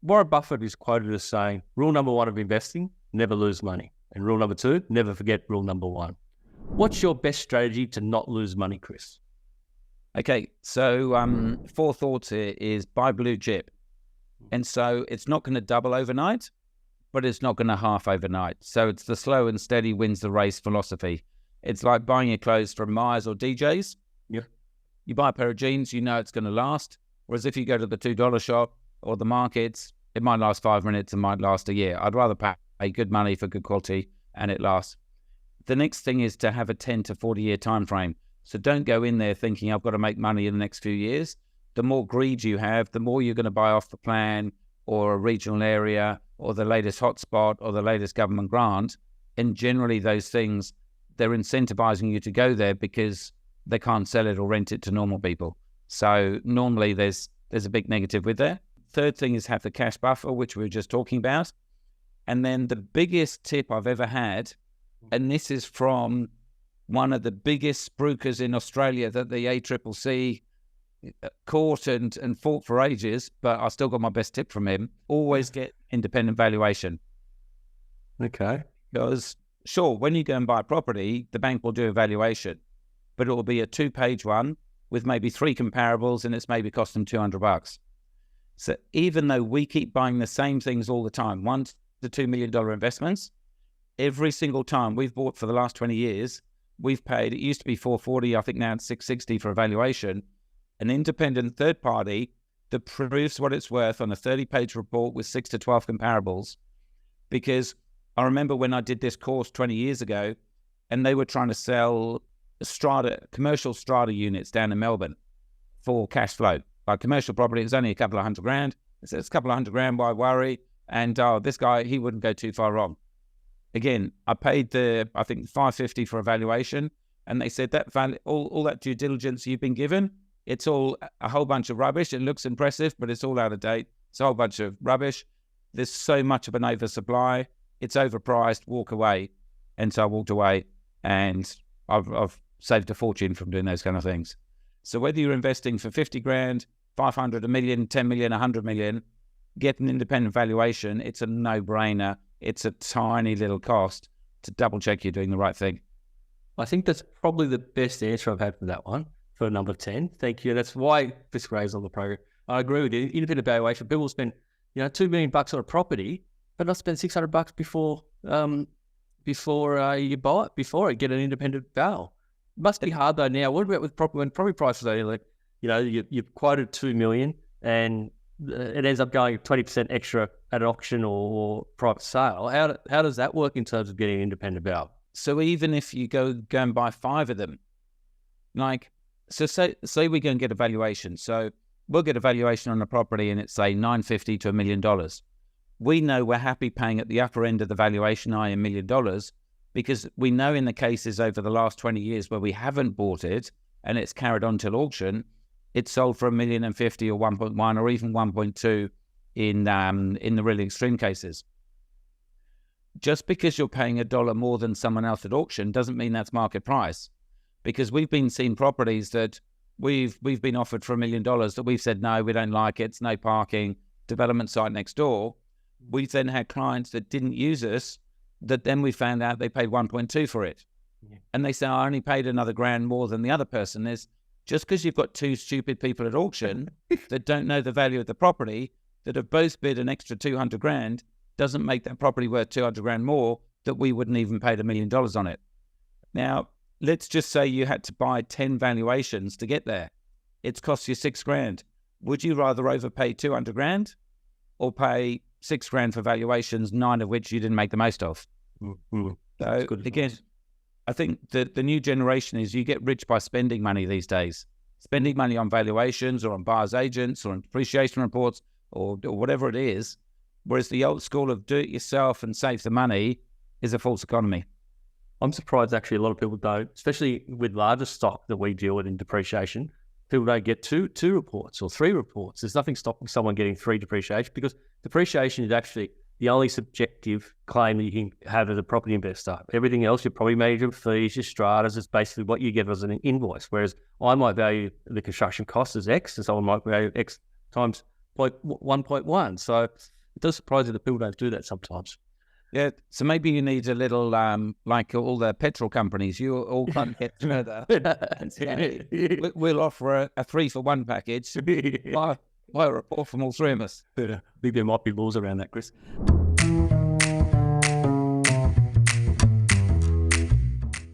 Warren Buffett is quoted as saying, rule number one of investing, never lose money. And rule number two, never forget rule number one. What's your best strategy to not lose money, Chris? Okay, so 4 thoughts here is buy blue chip. And so it's not going to double overnight, but it's not going to half overnight. So it's the slow and steady wins the race philosophy. It's like buying your clothes from Myers or DJs. Yeah. You buy a pair of jeans, you know it's going to last. Whereas if you go to the $2 shop or the markets, it might last 5 minutes, it might last a year. I'd rather pay good money for good quality and it lasts. The next thing is to have a 10 to 40 year time frame. So don't go in there thinking I've got to make money in the next few years. The more greed you have, the more you're going to buy off the plan or a regional area or the latest hotspot or the latest government grant. And generally those things, they're incentivizing you to go there because they can't sell it or rent it to normal people. So normally there's a big negative with that. Third thing is have the cash buffer, which we were just talking about. And then the biggest tip I've ever had, and this is from one of the biggest spruikers in Australia that the ACCC caught and fought for ages, but I still got my best tip from him. Always get independent valuation. Okay. Because sure, when you go and buy a property, the bank will do a valuation, but it will be a 2-page one with maybe 3 comparables and it's maybe cost them $200. So even though we keep buying the same things all the time, $1 to $2 million investments, every single time we've bought for the last 20 years, we've paid, it used to be $440, I think now it's $660 for a valuation, an independent third party that proves what it's worth on a 30-page report with 6 to 12 comparables. Because I remember when I did this course 20 years ago, and they were trying to sell commercial strata units down in Melbourne for cash flow. Like commercial property, it was only a couple of $100,000. I said, it's a couple of $100,000, why worry? And this guy, he wouldn't go too far wrong. Again, I paid I think $550 for a valuation, and they said that all that due diligence you've been given, it's all a whole bunch of rubbish. It looks impressive, but it's all out of date. It's a whole bunch of rubbish. There's so much of an oversupply. It's overpriced. Walk away. And so I walked away, and I've saved a fortune from doing those kind of things. So whether you're investing for 50 grand, 500, a million, 10 million, 100 million, get an independent valuation. It's a no-brainer. It's a tiny little cost to double check you're doing the right thing. I think that's probably the best answer I've had for that one, for number 10. Thank you. That's why Chris Gray's on the program. I agree with you. Independent valuation. People spend, $2 million on a property, but not spend $600 before you buy it, before it get an independent val. It must be hard though now. What about with when property prices are like, you've quoted $2 million and it ends up going 20% extra at an auction or private sale. How does that work in terms of getting an independent val? So even if you go and buy 5 of them, say we go and get a valuation. So we'll get a valuation on a property and it's say $950 to $1 million. We know we're happy paying at the upper end of the valuation, i.e. $1 million, because we know in the cases over the last 20 years where we haven't bought it and it's carried on till auction, it's sold for $1.05 million or 1.1 or even 1.2 in the really extreme cases. Just because you're paying $1 more than someone else at auction doesn't mean that's market price. Because we've been seeing properties that we've been offered for $1 million that we've said, no, we don't like it, it's no parking, development site next door. We've then had clients that didn't use us that then we found out they paid 1.2 for it. Yeah. And they say, I only paid another $1,000 more than the other person. Just because you've got 2 stupid people at auction that don't know the value of the property, that have both bid an extra $200,000, doesn't make that property worth $200,000 more that we wouldn't even pay $1 million on it. Now, let's just say you had to buy 10 valuations to get there. It's cost you $6,000. Would you rather overpay $200,000 or pay $6,000 for valuations, 9 of which you didn't make the most of? Mm-hmm. So again, I think that the new generation is you get rich by spending money these days. Spending money on valuations or on buyer's agents or on depreciation reports or whatever it is. Whereas the old school of do it yourself and save the money is a false economy. I'm surprised actually a lot of people don't, especially with larger stock that we deal with in depreciation. People don't get two reports or 3 reports. There's nothing stopping someone getting 3 depreciation, because depreciation is actually the only subjective claim that you can have as a property investor. Everything else, your property management fees, your stratas, is basically what you get as an invoice. Whereas I might value the construction cost as X, and someone might value X times 1.1. So It does surprise me that people don't do that sometimes. Yeah, so maybe you need a little, like all the petrol companies, you all can't get together. And say, we'll offer a 3-for-1 package. Buy a report from all three of us. I think there might be laws around that, Chris.